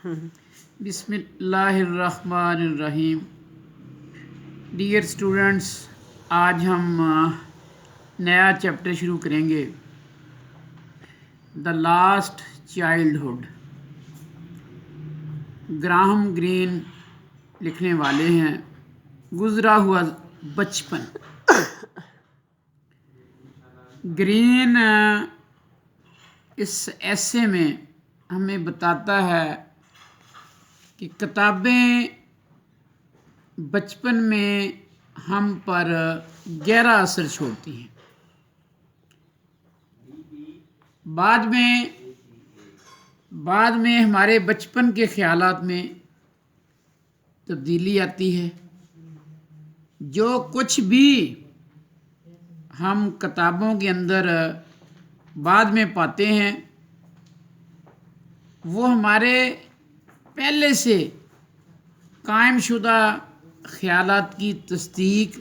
بسم اللہ الرحمن الرحیم. ڈیئر اسٹوڈنٹس، آج ہم نیا چیپٹر شروع کریں گے، the last childhood. Graham green لکھنے والے ہیں گزرا ہوا بچپن. گرین اس ایسے میں ہمیں بتاتا ہے کہ کتابیں بچپن میں ہم پر گہرا اثر چھوڑتی ہیں. بعد میں ہمارے بچپن کے خیالات میں تبدیلی آتی ہے. جو کچھ بھی ہم کتابوں کے اندر بعد میں پاتے ہیں وہ ہمارے پہلے سے قائم شدہ خیالات کی تصدیق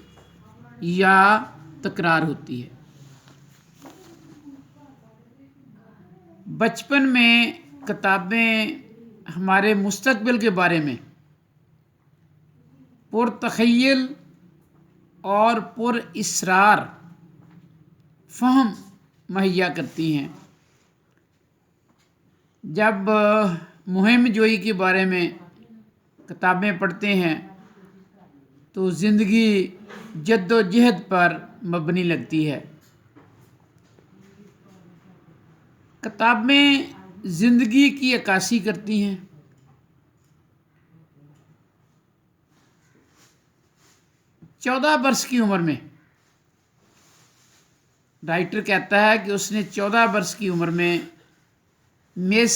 یا تکرار ہوتی ہے. بچپن میں کتابیں ہمارے مستقبل کے بارے میں پرتخیل اور پر اسرار فہم مہیا کرتی ہیں. جب مہم جوئی کے بارے میں کتابیں پڑھتے ہیں تو زندگی جد و جہد پر مبنی لگتی ہے. کتابیں زندگی کی عکاسی کرتی ہیں. 14 برس کی عمر میں رائٹر کہتا ہے کہ اس نے 14 برس کی عمر میں مس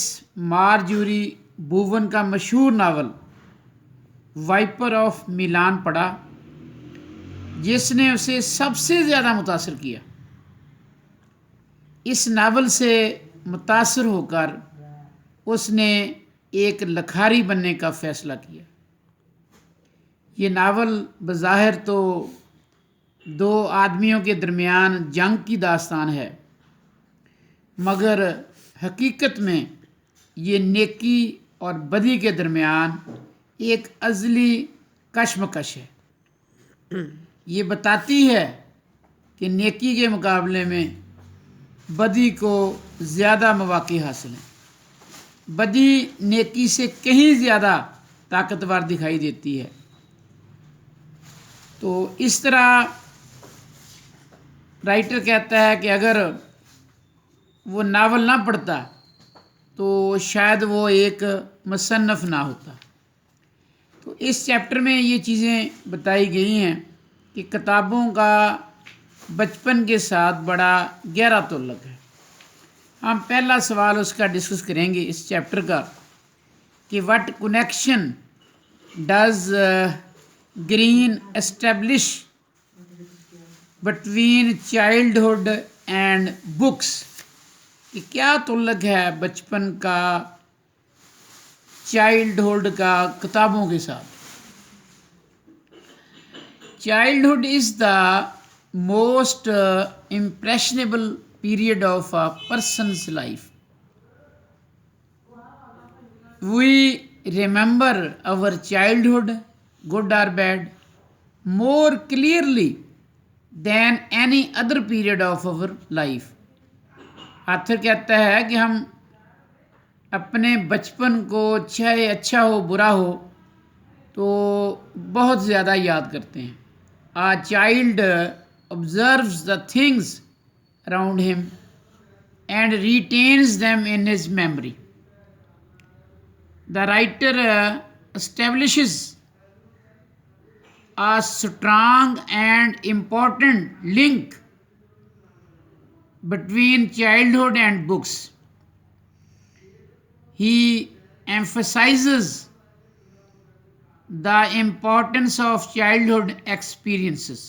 مارجوری بوون کا مشہور ناول وائپر آف میلان پڑھا، جس نے اسے سب سے زیادہ متاثر کیا. اس ناول سے متاثر ہو کر اس نے ایک لکھاری بننے کا فیصلہ کیا. یہ ناول بظاہر تو 2 آدمیوں کے درمیان جنگ کی داستان ہے، مگر حقیقت میں یہ نیکی اور بدی کے درمیان ایک ازلی کشمکش ہے. یہ بتاتی ہے کہ نیکی کے مقابلے میں بدی کو زیادہ مواقع حاصل ہیں. بدی نیکی سے کہیں زیادہ طاقتور دکھائی دیتی ہے. تو اس طرح رائٹر کہتا ہے کہ اگر وہ ناول نہ پڑھتا تو شاید وہ ایک مصنف نہ ہوتا. تو اس چیپٹر میں یہ چیزیں بتائی گئی ہیں کہ کتابوں کا بچپن کے ساتھ بڑا گہرا تعلق ہے. ہم پہلا سوال اس کا ڈسکس کریں گے اس چیپٹر کا کہ what connection does green establish between childhood and books, کہ کیا تعلق ہے بچپن کا چائلڈہڈ کا کتابوں کے ساتھ. Childhood is the most impressionable period of a person's life. We remember our childhood, good or bad, more clearly than any other period of our life. Author کہتا ہے کہ ہم اپنے بچپن کو چاہے اچھا ہو برا ہو تو بہت زیادہ یاد کرتے ہیں. A child observes the things around him and retains them in his memory. The writer establishes a strong and important link between childhood and books. He emphasizes the importance of childhood experiences.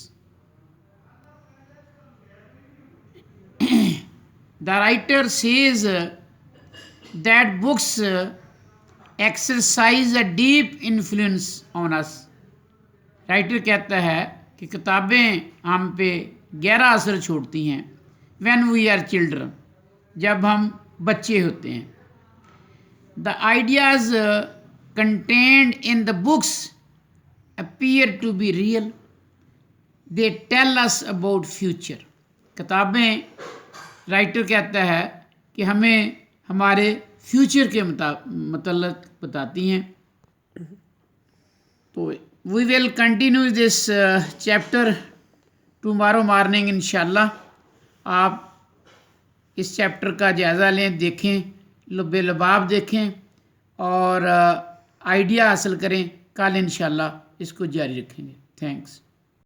The writer says that books exercise a deep influence on us. Writer کہتا ہے کہ کتابیں ہم پہ گہرا اثر چھوڑتی ہیں when we are children، جب ہم بچے ہوتے ہیں. The ideas contained in the books appear to be real. They tell us about future. کتابیں رائٹر کہتا ہے کہ ہمیں ہمارے فیوچر کے متعلق بتاتی ہیں. تو we will continue this chapter tomorrow morning انشاءاللہ. آپ اس چیپٹر کا جائزہ لیں، دیکھیں، لب لباب دیکھیں اور آئیڈیا حاصل کریں. کل انشاءاللہ اس کو جاری رکھیں گے. تھینکس.